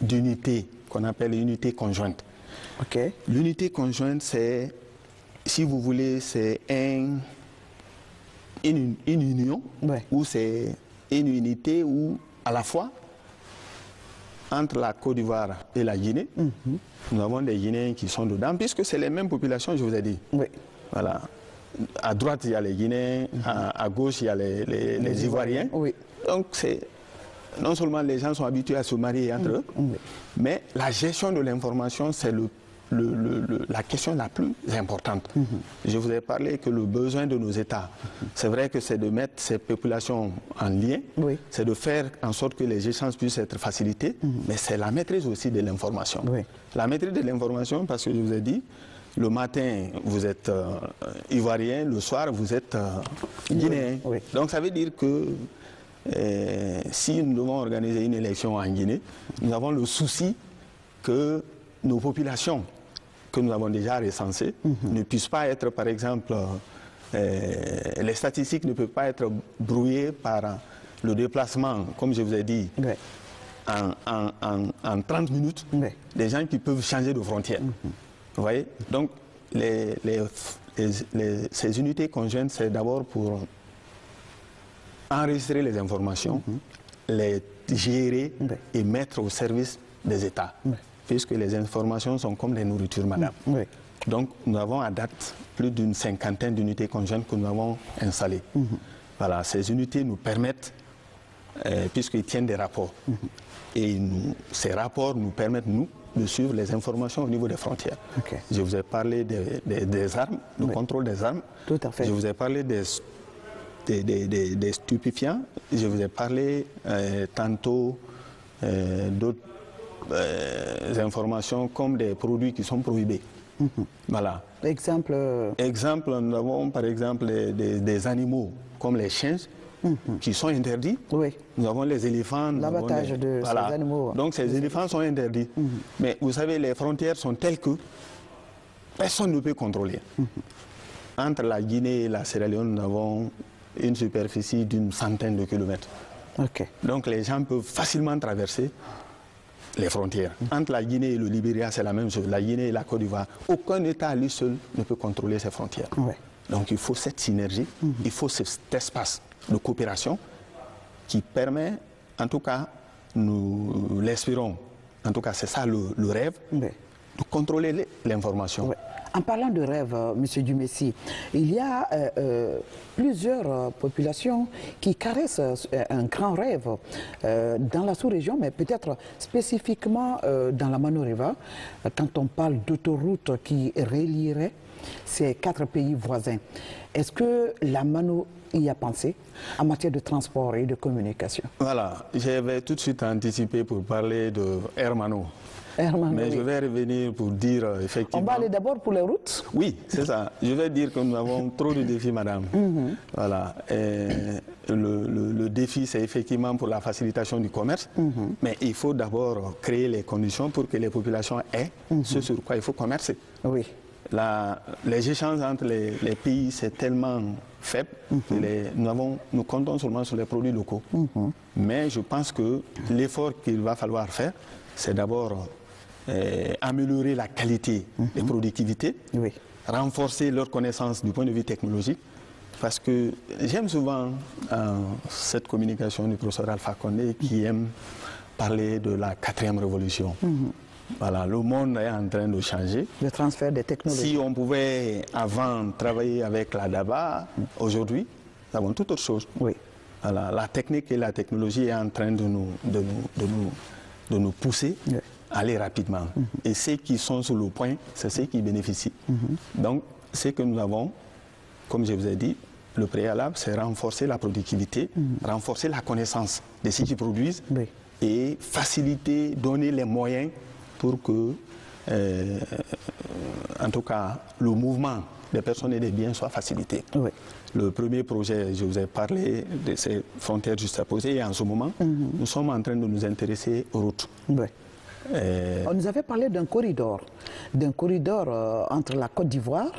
d'unités qu'on appelle unités conjointes. Okay. L'unité conjointe, c'est, si vous voulez, c'est une union, ou c'est une unité où, à la fois, entre la Côte d'Ivoire et la Guinée, nous avons des Guinéens qui sont dedans, puisque c'est les mêmes populations, je vous ai dit. Oui. Voilà. À droite, il y a les Guinéens, à gauche, il y a les Ivoiriens. Oui. Donc, non seulement les gens sont habitués à se marier entre eux, mais la gestion de l'information, c'est la question la plus importante. Je vous ai parlé que le besoin de nos États, c'est vrai que c'est de mettre ces populations en lien, c'est de faire en sorte que les échanges puissent être facilités, mais c'est la maîtrise aussi de l'information. La maîtrise de l'information, parce que je vous ai dit, le matin, vous êtes ivoirien, le soir, vous êtes guinéen. Donc ça veut dire que si nous devons organiser une élection en Guinée, nous avons le souci que nos populations que nous avons déjà recensées ne puissent pas être, par exemple, les statistiques ne peuvent pas être brouillées par le déplacement, comme je vous ai dit, en 30 minutes, des gens qui peuvent changer de frontière. Vous voyez? Donc, ces unités conjointes, c'est d'abord pour enregistrer les informations, les gérer et mettre au service des États. Puisque les informations sont comme les nourritures, madame. Donc, nous avons à date plus d'une 50aine d'unités conjointes que nous avons installées. Voilà, ces unités nous permettent, puisqu'ils tiennent des rapports, et ces rapports nous permettent, nous, de suivre les informations au niveau des frontières. Je vous ai parlé des armes, du contrôle des armes. Tout à fait. Je vous ai parlé des stupéfiants. Je vous ai parlé tantôt d'autres informations comme des produits qui sont prohibés. Voilà. Exemple, nous avons par exemple des animaux comme les chiens qui sont interdits. Nous avons les éléphants. L'abattage de ces animaux. Donc ces éléphants sont interdits. Mais vous savez, les frontières sont telles que personne ne peut contrôler. Entre la Guinée et la Sierra Leone, nous avons une superficie d'une 100aine de kilomètres. Donc les gens peuvent facilement traverser les frontières. Entre la Guinée et le Libéria, c'est la même chose. La Guinée et la Côte d'Ivoire, aucun État à lui seul ne peut contrôler ses frontières. Donc il faut cette synergie, il faut cet espace de coopération qui permet, en tout cas, nous l'espérons, en tout cas c'est ça le rêve, de contrôler l'information. En parlant de rêve, M. Dumécy, il y a plusieurs populations qui caressent un grand rêve dans la sous-région, mais peut-être spécifiquement dans la Mano River, quand on parle d'autoroute qui relierait ces 4 pays voisins. Est-ce que la Mano y a pensé en matière de transport et de communication? Voilà, j'avais tout de suite anticipé pour parler de Air Mano. Mais je vais revenir pour dire effectivement... On va aller d'abord pour les routes? Oui, c'est ça. Je vais dire que nous avons trop de défis, madame. Voilà. Et le défi, c'est effectivement pour la facilitation du commerce. Mais il faut d'abord créer les conditions pour que les populations aient ce sur quoi il faut commercer. Les échanges entre les pays, c'est tellement faible. Nous comptons seulement sur les produits locaux. Mais je pense que l'effort qu'il va falloir faire, c'est d'abord améliorer la qualité des productivités, renforcer leur connaissance du point de vue technologique, parce que j'aime souvent cette communication du professeur Alpha Condé qui aime parler de la 4e révolution. Voilà, le monde est en train de changer. Le transfert des technologies. Si on pouvait avant travailler avec la DABA, aujourd'hui, nous avons toute autre chose. Voilà, la technique et la technologie est en train de nous pousser à aller rapidement. Et ceux qui sont sur le point, c'est ceux qui bénéficient. Donc, ce que nous avons, comme je vous ai dit, le préalable, c'est renforcer la productivité, renforcer la connaissance de ceux qui produisent et faciliter, donner les moyens pour que, en tout cas, le mouvement des personnes et des biens soit facilité. Le premier projet, je vous ai parlé de ces frontières juxtaposées et en ce moment, nous sommes en train de nous intéresser aux routes. On nous avait parlé d'un corridor entre la Côte d'Ivoire,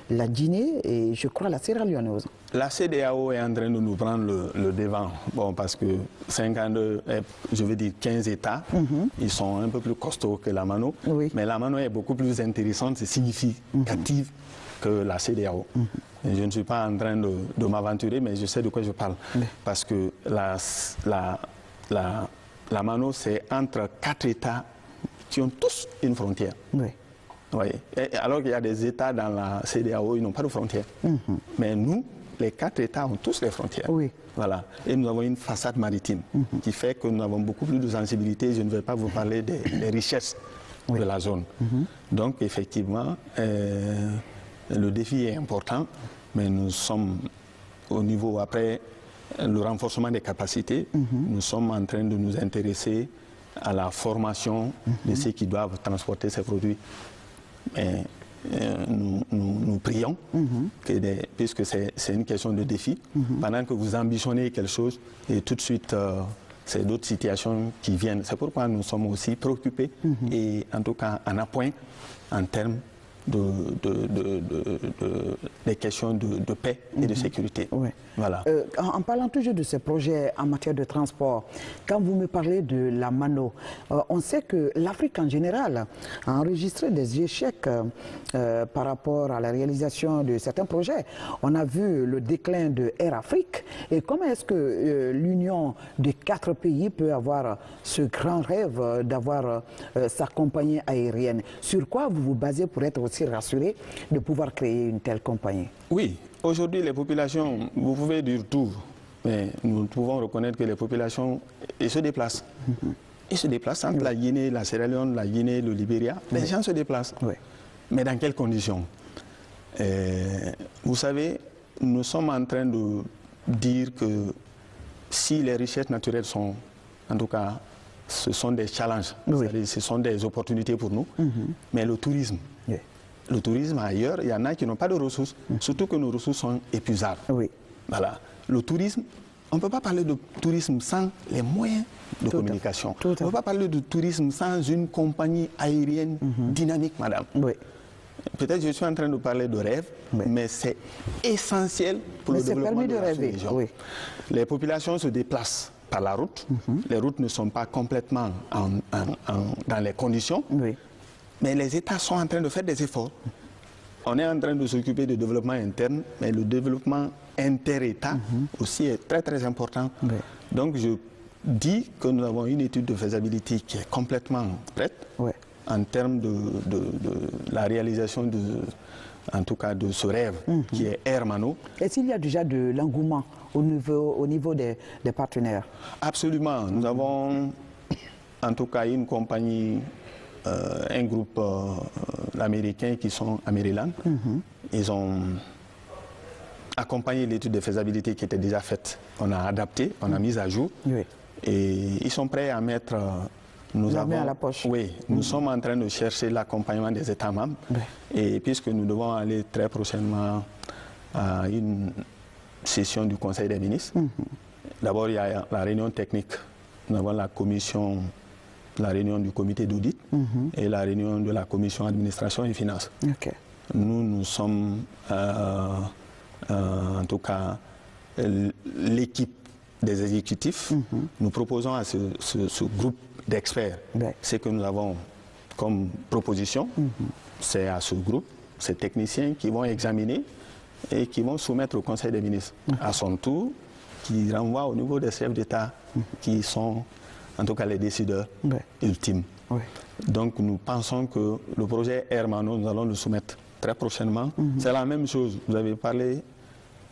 la Guinée et je crois la Sierra Leone. La CEDEAO est en train de nous prendre le devant, bon, parce que 52, je veux dire 15 États, ils sont un peu plus costauds que la MANO, mais la MANO est beaucoup plus intéressante et significative que la CEDEAO. Je ne suis pas en train de m'aventurer, mais je sais de quoi je parle, parce que la MANO, c'est entre 4 États qui ont tous une frontière. Alors qu'il y a des États dans la CEDEAO, ils n'ont pas de frontières. Mais nous, les 4 États ont tous les frontières. Voilà. Et nous avons une façade maritime qui fait que nous avons beaucoup plus de sensibilité. Je ne vais pas vous parler des richesses de la zone. Donc, effectivement, le défi est important, mais nous sommes au niveau, après le renforcement des capacités, nous sommes en train de nous intéresser à la formation de ceux qui doivent transporter ces produits. Mais nous prions, puisque c'est une question de défi, pendant que vous ambitionnez quelque chose, et tout de suite, c'est d'autres situations qui viennent. C'est pourquoi nous sommes aussi préoccupés, et en tout cas en appoint, en termes des questions de paix et de sécurité. Voilà. En parlant toujours de ces projets en matière de transport, quand vous me parlez de la MANO, on sait que l'Afrique en général a enregistré des échecs par rapport à la réalisation de certains projets. On a vu le déclin de Air Afrique. Et comment est-ce que l'union des 4 pays peut avoir ce grand rêve d'avoir sa compagnie aérienne? Sur quoi vous vous basez pour être aussi rassuré de pouvoir créer une telle compagnie? Oui, aujourd'hui les populations, vous pouvez dire tout, mais nous pouvons reconnaître que les populations se déplacent. Ils se déplacent entre la Guinée, la Sierra Leone, la Guinée, le Libéria. Les gens se déplacent. Mais dans quelles conditions? Vous savez, nous sommes en train de dire que si les richesses naturelles sont, en tout cas, ce sont des challenges, ce sont des opportunités pour nous, mais le tourisme, ailleurs, il y en a qui n'ont pas de ressources, surtout que nos ressources sont épuisables. Voilà. Le tourisme, on ne peut pas parler de tourisme sans les moyens de communication. On ne peut pas parler de tourisme sans une compagnie aérienne dynamique, madame. Peut-être que je suis en train de parler de rêve, mais c'est essentiel pour le développement de la région. Les populations se déplacent par la route. Les routes ne sont pas complètement dans les conditions. Mais les États sont en train de faire des efforts. On est en train de s'occuper du développement interne, mais le développement inter-État aussi est très très important. Donc je dis que nous avons une étude de faisabilité qui est complètement prête en termes de la réalisation en tout cas de ce rêve qui est Air MANO. Est-ce qu'il y a déjà de l'engouement au niveau des partenaires? Absolument. Nous avons en tout cas une compagnie, un groupe américain qui sont à Maryland. Ils ont accompagné l'étude de faisabilité qui était déjà faite. On a adapté, on a mis à jour. Et ils sont prêts à mettre... la main à la poche. Oui, nous sommes en train de chercher l'accompagnement des États membres. Et puisque nous devons aller très prochainement à une session du Conseil des ministres, d'abord il y a la réunion technique. Nous avons la commission, la réunion du comité d'audit et la réunion de la commission administration et finances. Nous sommes, en tout cas, l'équipe des exécutifs. Nous proposons à ce groupe d'experts ce que nous avons comme proposition. C'est à ce groupe, ces techniciens qui vont examiner et qui vont soumettre au Conseil des ministres. À son tour, qui renvoie au niveau des chefs d'État qui sont en tout cas les décideurs ultimes. Donc nous pensons que le projet Air MANO, nous allons le soumettre très prochainement. C'est la même chose. Vous avez parlé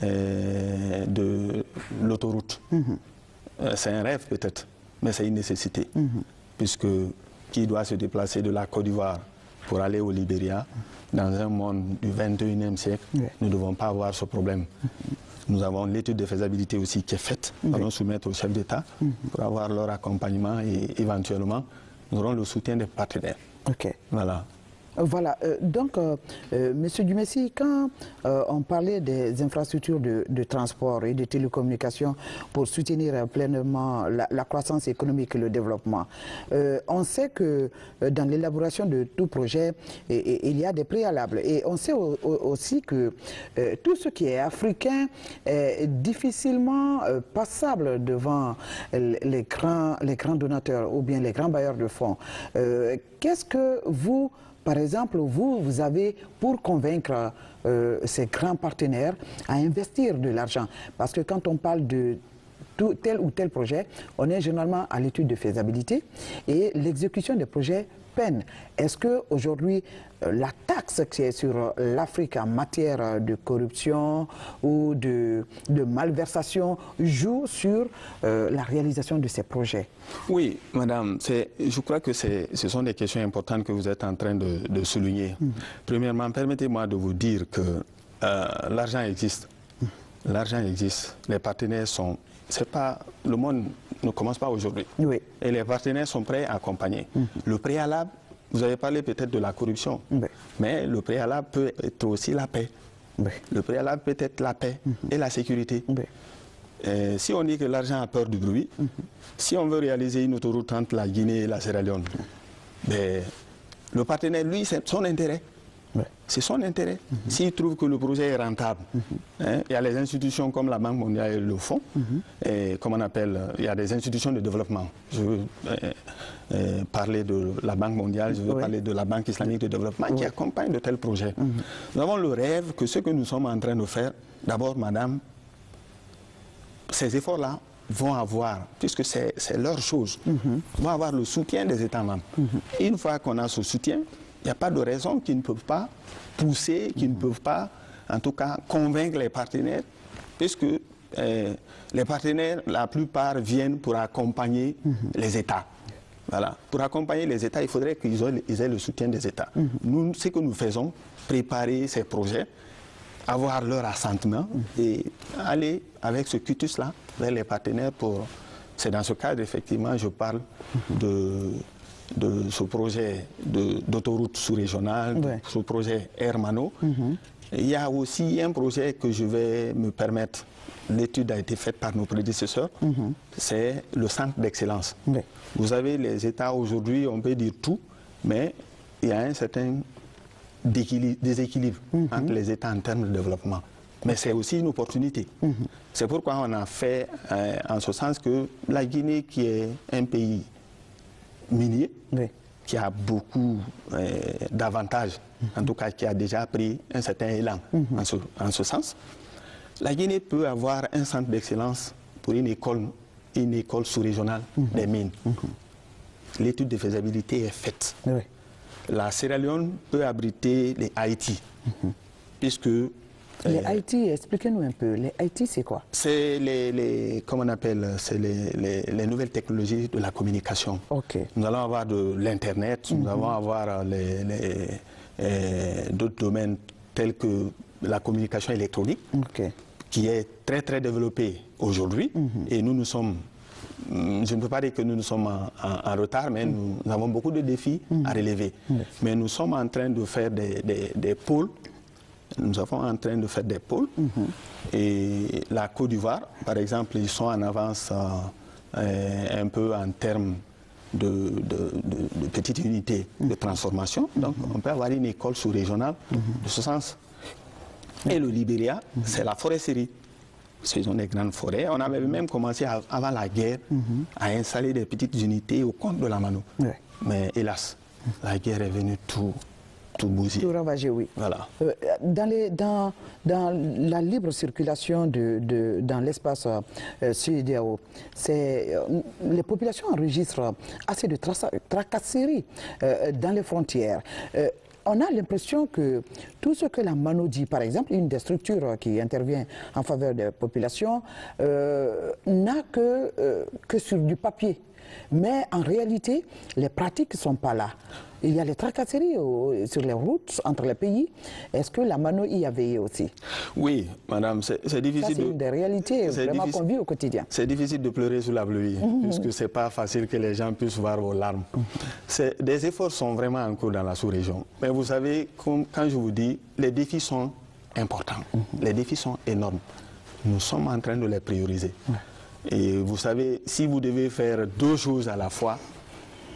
de l'autoroute. C'est un rêve peut-être, mais c'est une nécessité. Puisque qui doit se déplacer de la Côte d'Ivoire pour aller au Libéria, dans un monde du 21e siècle, nous ne devons pas avoir ce problème. Nous avons l'étude de faisabilité aussi qui est faite. Nous allons soumettre au chef d'État pour avoir leur accompagnement et éventuellement, nous aurons le soutien des partenaires. Voilà. Voilà, donc, Monsieur Dumessi, quand on parlait des infrastructures de transport et de télécommunications pour soutenir pleinement la croissance économique et le développement, on sait que dans l'élaboration de tout projet, il y a des préalables. Et on sait aussi que tout ce qui est africain est difficilement passable devant les grands donateurs ou bien les grands bailleurs de fonds. Qu'est-ce que vous... Par exemple, vous avez pour convaincre ces grands partenaires à investir de l'argent. Parce que quand on parle de tel ou tel projet, on est généralement à l'étude de faisabilité et l'exécution des projets peine. Est-ce qu'aujourd'hui, la taxe qui est sur l'Afrique en matière de corruption ou de malversation joue sur la réalisation de ces projets? Oui, madame, je crois que ce sont des questions importantes que vous êtes en train de souligner. Premièrement, permettez-moi de vous dire que l'argent existe. L'argent existe. Les partenaires sont... C'est pas, le monde ne commence pas aujourd'hui. Et les partenaires sont prêts à accompagner. Le préalable, vous avez parlé peut-être de la corruption, mais le préalable peut être aussi la paix. Le préalable peut être la paix et la sécurité. Si on dit que l'argent a peur du bruit, si on veut réaliser une autoroute entre la Guinée et la Sierra Leone, le partenaire, lui, c'est son intérêt. C'est son intérêt. S'il trouve que le projet est rentable, il y a les institutions comme la Banque mondiale et le Fonds, et comme on appelle, il y a des institutions de développement. Je veux parler de la Banque mondiale, je veux parler de la Banque islamique de développement qui accompagne de tels projets. Nous avons le rêve que ce que nous sommes en train de faire, d'abord, madame, ces efforts-là vont avoir, puisque c'est leur chose, vont avoir le soutien des États membres. Une fois qu'on a ce soutien, il n'y a pas de raison qu'ils ne peuvent pas pousser, qu'ils ne peuvent pas, en tout cas, convaincre les partenaires, puisque les partenaires, la plupart, viennent pour accompagner les États. Voilà. Pour accompagner les États, il faudrait qu'ils aient le soutien des États. Nous, ce que nous faisons, préparer ces projets, avoir leur assentement et aller avec ce cutus-là vers les partenaires pour... C'est dans ce cadre, effectivement, je parle de ce projet d'autoroute sous-régionale, ce projet Hermano. Il y a aussi un projet que je vais me permettre, l'étude a été faite par nos prédécesseurs, c'est le centre d'excellence. Vous avez les États aujourd'hui, on peut dire tout, mais il y a un certain déséquilibre entre les États en termes de développement. Mais c'est aussi une opportunité. C'est pourquoi on a fait en ce sens que la Guinée, qui est un pays minier, qui a beaucoup d'avantages, en tout cas qui a déjà pris un certain élan en ce sens. La Guinée peut avoir un centre d'excellence pour une école sous-régionale des mines. L'étude de faisabilité est faite. La Sierra Leone peut abriter les Haïti, puisque... Les Haïti, expliquez-nous un peu, les Haïti c'est quoi? C'est comment on appelle, c'est les nouvelles technologies de la communication. Nous allons avoir de l'Internet, nous allons avoir d'autres domaines tels que la communication électronique, qui est très très développée aujourd'hui, et nous sommes... Je ne peux pas dire que nous sommes en retard, mais nous avons beaucoup de défis à relever. Mais nous sommes en train de faire des pôles. Nous sommes en train de faire des pôles. Et la Côte d'Ivoire, par exemple, ils sont en avance un peu en termes de petites unités de transformation. Donc, on peut avoir une école sous-régionale de ce sens. Et le Libéria, c'est la foresterie. Parce qu'ils ont des grandes forêts. On avait même commencé avant la guerre à installer des petites unités au compte de la Mano. Mais hélas, la guerre est venue tout bousiller. Tout ravager, oui. Voilà. Dans la libre circulation dans l'espace CEDEAO, les populations enregistrent assez de tracasseries dans les frontières. on a l'impression que tout ce que la Mano dit, par exemple, une des structures qui intervient en faveur des populations, n'a que sur du papier. Mais en réalité, les pratiques ne sont pas là. Il y a les tracasseries sur les routes entre les pays. Est-ce que la Mano y a veillé aussi? Oui, madame, c'est difficile. C'est une des réalités vraiment qu'on vit au quotidien. C'est difficile de pleurer sous la pluie, puisque ce n'est pas facile que les gens puissent voir vos larmes. Des efforts sont vraiment en cours dans la sous-région. Mais vous savez, quand je vous dis, les défis sont importants. Les défis sont énormes. Nous sommes en train de les prioriser. Et vous savez, si vous devez faire deux choses à la fois,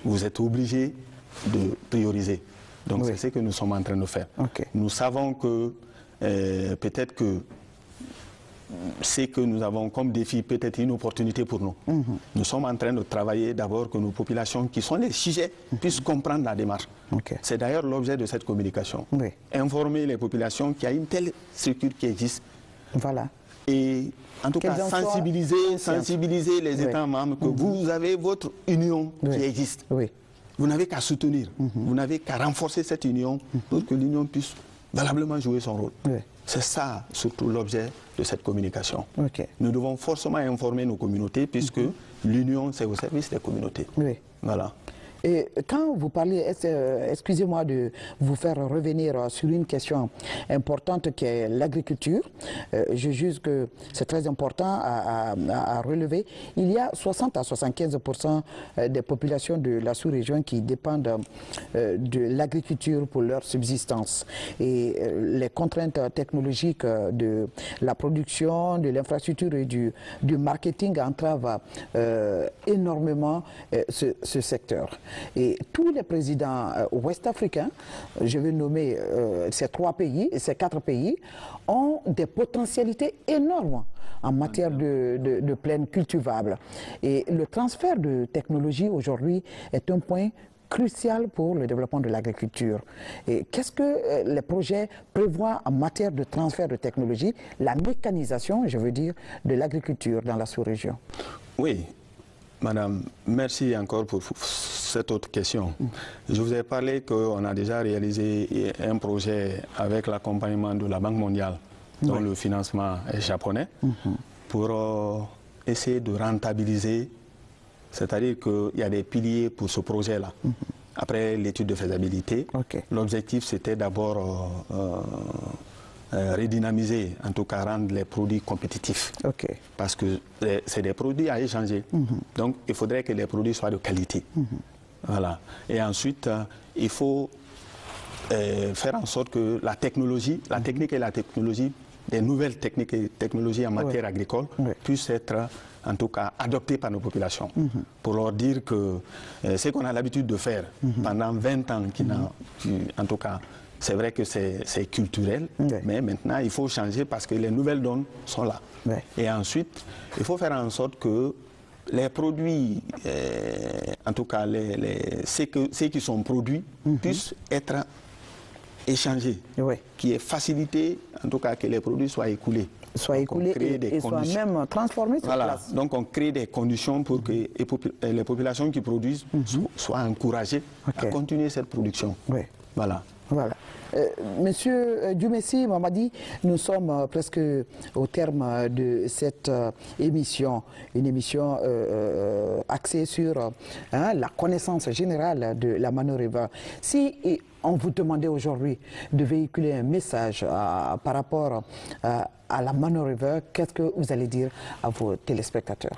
vous êtes obligé de prioriser. Donc c'est ce que nous sommes en train de faire. Nous savons que peut-être que ce que nous avons comme défi peut être une opportunité pour nous. Nous sommes en train de travailler d'abord que nos populations qui sont les sujets puissent comprendre la démarche. C'est d'ailleurs l'objet de cette communication. Informer les populations qu'il y a une telle structure qui existe. Voilà. Et en tout cas sensibiliser les États membres que vous avez votre union qui existe. Vous n'avez qu'à soutenir, vous n'avez qu'à renforcer cette union pour que l'union puisse valablement jouer son rôle. C'est ça surtout l'objet de cette communication. Nous devons forcément informer nos communautés puisque l'union c'est au service des communautés. Voilà. Et quand vous parlez, excusez-moi de vous faire revenir sur une question importante qui est l'agriculture, je juge que c'est très important à relever. Il y a 60 à 75% des populations de la sous-région qui dépendent de l'agriculture pour leur subsistance. Et les contraintes technologiques de la production, de l'infrastructure et du marketing entravent énormément ce secteur. Et tous les présidents ouest-africains, je vais nommer ces quatre pays, ont des potentialités énormes en matière de plaines cultivables. Et le transfert de technologie aujourd'hui est un point crucial pour le développement de l'agriculture. Et qu'est-ce que les projets prévoient en matière de transfert de technologie, la mécanisation, je veux dire, de l'agriculture dans la sous-région? Oui. Madame, merci encore pour cette autre question. Je vous ai parlé qu'on a déjà réalisé un projet avec l'accompagnement de la Banque mondiale, dont le financement est japonais, pour essayer de rentabiliser, c'est-à-dire qu'il y a des piliers pour ce projet-là. Après l'étude de faisabilité, l'objectif c'était d'abord redynamiser, en tout cas rendre les produits compétitifs. Parce que c'est des produits à échanger. Donc il faudrait que les produits soient de qualité. Voilà. Et ensuite, il faut faire en sorte que la technologie, la technique et la technologie, des nouvelles techniques et technologies en matière agricole puissent être en tout cas adoptées par nos populations. Pour leur dire que ce qu'on a l'habitude de faire pendant 20 ans, en tout cas, c'est vrai que c'est culturel, mais maintenant il faut changer parce que les nouvelles donnes sont là. Et ensuite, il faut faire en sorte que les produits, en tout cas ceux qui sont produits, puissent être échangés, qui est facilité, en tout cas que les produits soient écoulés. Soient écoulés et soient même transformés sur place. Donc on crée des conditions pour que les populations qui produisent soient encouragées à continuer cette production. Voilà. Monsieur Diomessi Mamadi, nous sommes presque au terme de cette émission, une émission axée sur la connaissance générale de la Mano River. Si on vous demandait aujourd'hui de véhiculer un message par rapport à la Mano River, qu'est-ce que vous allez dire à vos téléspectateurs?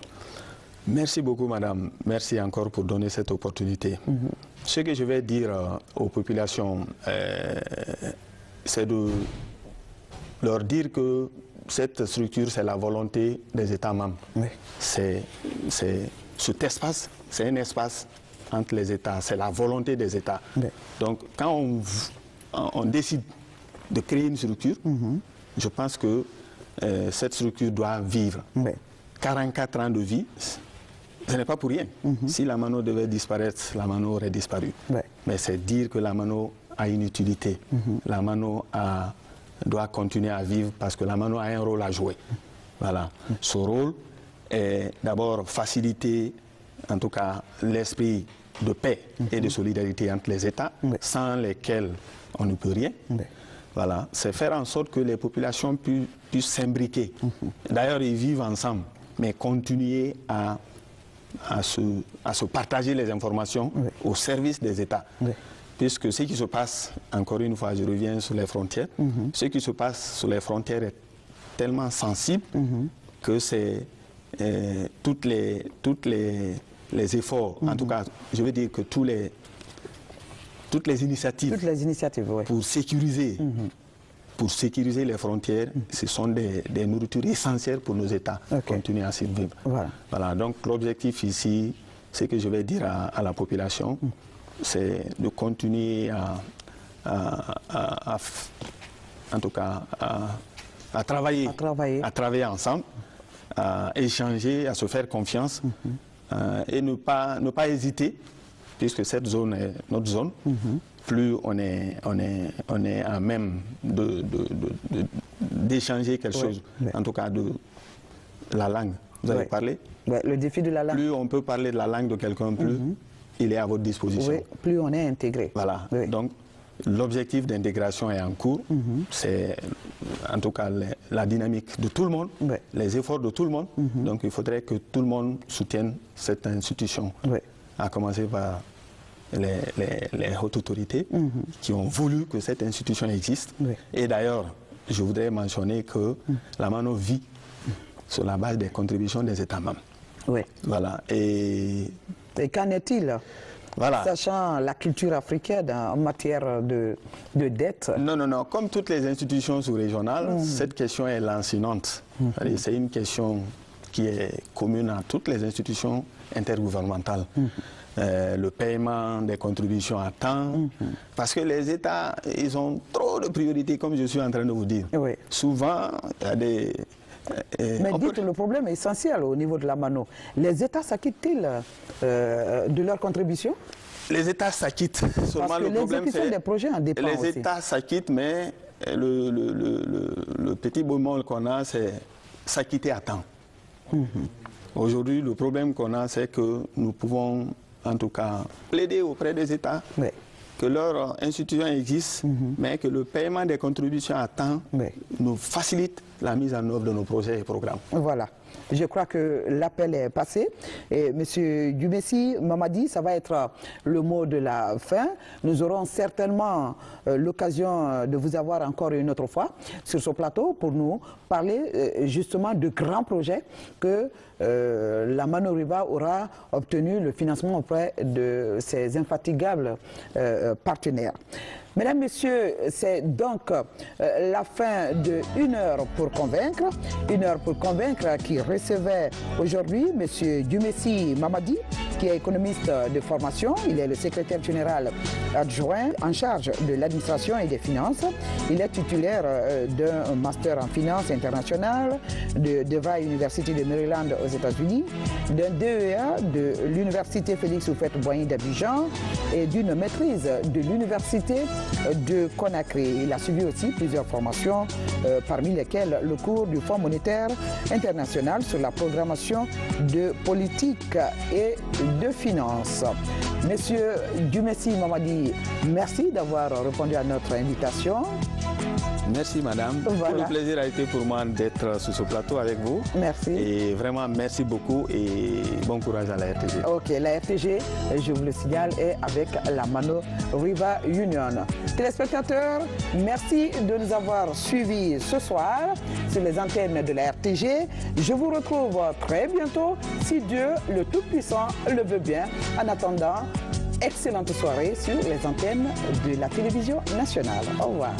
Merci beaucoup, madame. Merci encore pour donner cette opportunité. Ce que je vais dire aux populations, c'est de leur dire que cette structure, c'est la volonté des États membres. Cet espace, c'est un espace entre les États, c'est la volonté des États. Donc, quand on décide de créer une structure, je pense que cette structure doit vivre. 44 ans de vie, ce n'est pas pour rien. Si la Mano devait disparaître, la Mano aurait disparu. Mais c'est dire que la Mano a une utilité. La Mano doit continuer à vivre parce que la Mano a un rôle à jouer. Voilà. Ce rôle est d'abord faciliter, en tout cas, l'esprit de paix et de solidarité entre les États, sans lesquels on ne peut rien. Voilà, c'est faire en sorte que les populations puissent s'imbriquer. D'ailleurs, ils vivent ensemble, mais continuer à se partager les informations au service des États. Puisque ce qui se passe, encore une fois, je reviens sur les frontières, ce qui se passe sur les frontières est tellement sensible que c'est toutes les efforts, en tout cas, je veux dire que toutes les initiatives pour sécuriser les frontières, ce sont des nourritures essentielles pour nos États continuer à survivre. Voilà, donc l'objectif ici, c'est que je vais dire à la population, c'est de continuer en tout cas, à travailler ensemble, à échanger, à se faire confiance et ne pas hésiter, puisque cette zone est notre zone. Plus on est à même d'échanger quelque chose, en tout cas de la langue. Vous avez parlé le défi de la langue. Plus on peut parler de la langue de quelqu'un, plus il est à votre disposition. Plus on est intégré. Voilà. Donc, l'objectif d'intégration est en cours. C'est en tout cas la dynamique de tout le monde, les efforts de tout le monde. Donc, il faudrait que tout le monde soutienne cette institution. À commencer par les hautes autorités qui ont voulu que cette institution existe. Et d'ailleurs, je voudrais mentionner que la MANO vit sur la base des contributions des États membres. Voilà. Et qu'en est-il, sachant la culture africaine en matière de dette? Non. Comme toutes les institutions sous-régionales, cette question est lancinante. C'est une question qui est commune à toutes les institutions intergouvernementales. Le paiement des contributions à temps, parce que les États, ils ont trop de priorités, comme je suis en train de vous dire. Souvent, il y a des... Mais dites, le problème est essentiel au niveau de la MANO. Les États s'acquittent-ils de leurs contributions? Les États s'acquittent. Seulement le problème, c'est des projets en dépend les États s'acquittent, mais le petit bémol qu'on a, c'est s'acquitter à temps. Aujourd'hui, le problème qu'on a, c'est que nous pouvons, en tout cas, plaider auprès des États que leur institution existe, mais que le paiement des contributions à temps nous facilite la mise en œuvre de nos projets et programmes. Voilà. Je crois que l'appel est passé. Et M. Duumessis Mamadi, ça va être le mot de la fin. Nous aurons certainement l'occasion de vous avoir encore une autre fois sur ce plateau pour nous parler justement de grands projets que la MANO Riva aura obtenu le financement auprès de ses infatigables partenaires. Mesdames, Messieurs, c'est donc la fin de 1 heure pour convaincre. 1 heure pour convaincre qui recevait aujourd'hui M. Duumessis Mamadi, qui est économiste de formation. Il est le secrétaire général adjoint en charge de l'administration et des finances. Il est titulaire d'un master en finance internationale de DeVry University de Maryland aux États-Unis, d'un DEA de l'Université Félix Houphouët-Boigny d'Abidjan et d'une maîtrise de l'Université de Conakry. Il a suivi aussi plusieurs formations, parmi lesquelles le cours du Fonds monétaire international sur la programmation de politique et de finances. Monsieur Duumessis Mamadi, merci d'avoir répondu à notre invitation. Merci madame. Voilà. Tout le plaisir a été pour moi d'être sur ce plateau avec vous. Merci. Et vraiment merci beaucoup et bon courage à la RTG. Ok, la RTG, je vous le signale, est avec la MANO Riva Union. Téléspectateurs, merci de nous avoir suivis ce soir sur les antennes de la RTG. Je vous retrouve très bientôt, si Dieu le Tout-Puissant le veut bien. En attendant, excellente soirée sur les antennes de la télévision nationale. Au revoir.